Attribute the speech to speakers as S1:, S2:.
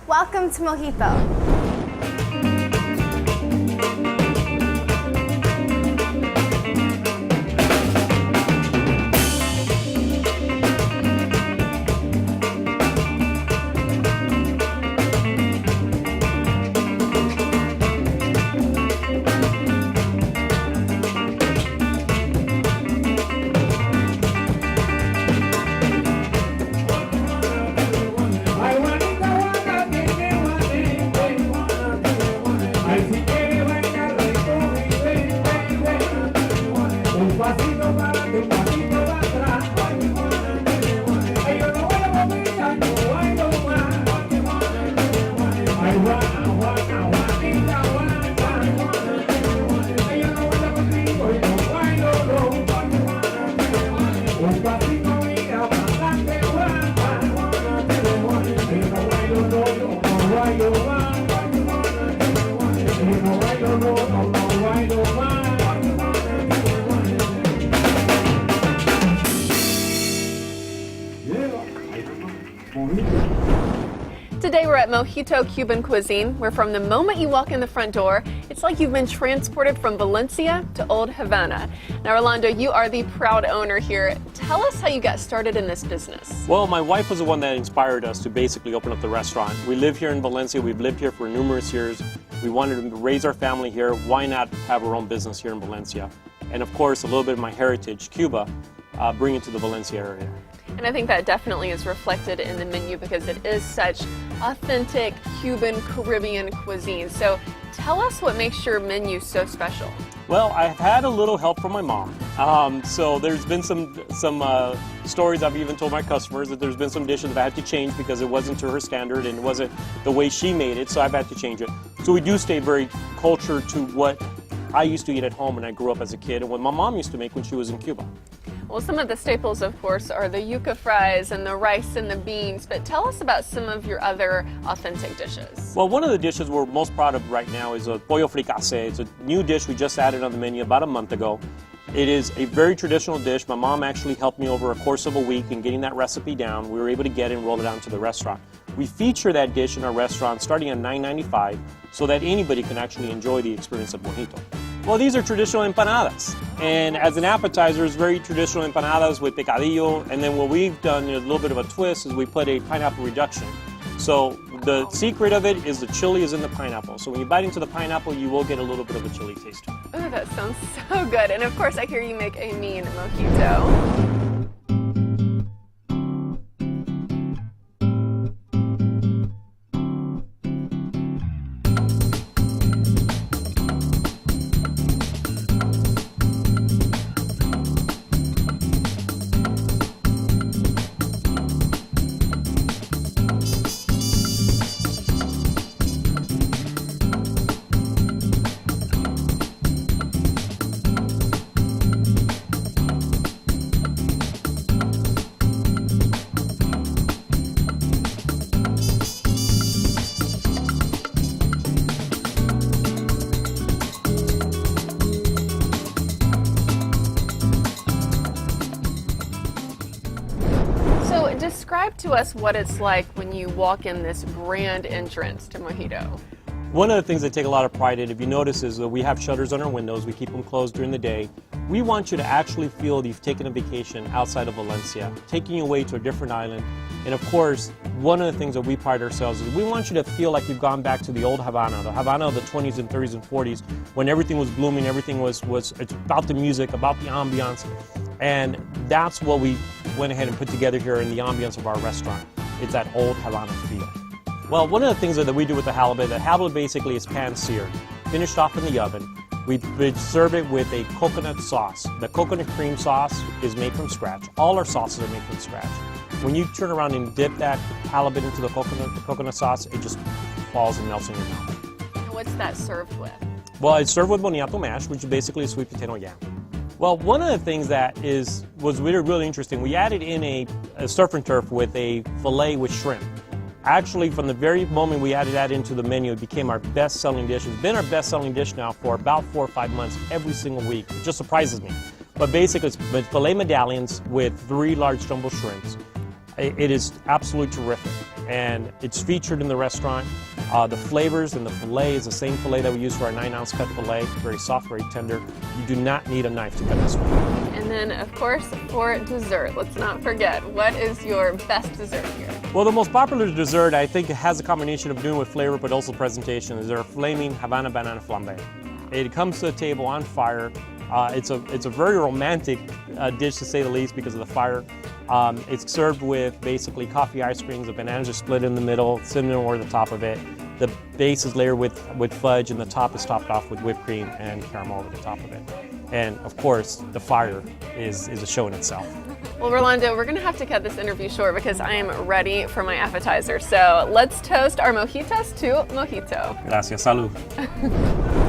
S1: Welcome to Mojito. Today we're at Mojito Cuban Cuisine, where from the moment you walk in the front door, it's like you've been transported from Valencia to Old Havana. Now, Rolando, you are the proud owner here. Tell us how you got started in this business.
S2: Well, my wife was the one that inspired us to basically open up the restaurant. We live here in Valencia. We've lived here for numerous years. We wanted to raise our family here. Why not have our own business here in Valencia? And of course, a little bit of my heritage, Cuba, bring it to the Valencia area.
S1: And I think that definitely is reflected in the menu because it is such authentic Cuban Caribbean cuisine. So tell us what makes your menu so special.
S2: Well, I've had a little help from my mom. So there's been some stories I've even told my customers that there's been some dishes that I had to change because it wasn't to her standard and it wasn't the way she made it, so I've had to change it. So we do stay very cultured to what I used to eat at home when I grew up as a kid and what my mom used to make when she was in Cuba.
S1: Well, some of the staples, of course, are the yuca fries and the rice and the beans, but tell us about some of your other authentic dishes.
S2: Well, one of the dishes we're most proud of right now is a pollo fricassé. It's a new dish we just added on the menu about a month ago. It is a very traditional dish. My mom actually helped me over a course of a week in getting that recipe down. We were able to get it and roll it out to the restaurant. We feature that dish in our restaurant starting at $9.95 so that anybody can actually enjoy the experience of Mojito. Well, these are traditional empanadas, and as an appetizer, it's very traditional empanadas with picadillo, and then what we've done, a little bit of a twist, is we put a pineapple reduction. So the secret of it is the chili is in the pineapple. So when you bite into the pineapple, you will get a little bit of a chili taste to it.
S1: Oh, that sounds so good. And of course, I hear you make a mean mojito. Describe to us what it's like when you walk in this grand entrance to Mojito.
S2: One of the things I take a lot of pride in, if you notice, is that we have shutters on our windows. We keep them closed during the day. We want you to actually feel that you've taken a vacation outside of Valencia, taking you away to a different island. And of course, one of the things that we pride ourselves is we want you to feel like you've gone back to the old Havana, the Havana of the 20s and 30s and 40s, when everything was blooming, everything was it's about the music, about the ambiance. And that's what we went ahead and put together here in the ambiance of our restaurant. It's that old Havana feel. Well, one of the things that we do with the halibut basically is pan-seared, finished off in the oven. We serve it with a coconut sauce. The coconut cream sauce is made from scratch. All our sauces are made from scratch. When you turn around and dip that halibut into the coconut sauce, it just falls and melts in your mouth.
S1: And what's that served with?
S2: Well, it's served with boniato mash, which is basically a sweet potato yam. Well, one of the things that was really interesting, we added in a surf and turf with a filet with shrimp. Actually, from the very moment we added that into the menu, it became our best-selling dish. It's been our best-selling dish now for about 4 or 5 months, every single week. It just surprises me. But basically, it's filet medallions with 3 large jumbo shrimps. It is absolutely terrific. and it's featured in the restaurant. The flavors and the filet is the same filet that we use for our 9-ounce cut filet, very soft, very tender. You do not need a knife to cut this one.
S1: And then, of course, for dessert, let's not forget, what is your best dessert here?
S2: Well, the most popular dessert, I think, has a combination of doing with flavor but also presentation, is our flaming Havana banana flambe. It comes to the table on fire. It's a very romantic dish, to say the least, because of the fire. It's served with basically coffee ice creams. The bananas are split in the middle, cinnamon over the top of it. The base is layered with fudge, and the top is topped off with whipped cream and caramel over the top of it. And of course, the fire is a show in itself.
S1: Well, Rolando, we're gonna have to cut this interview short because I am ready for my appetizer. So let's toast our mojitos to mojito.
S2: Gracias, salud.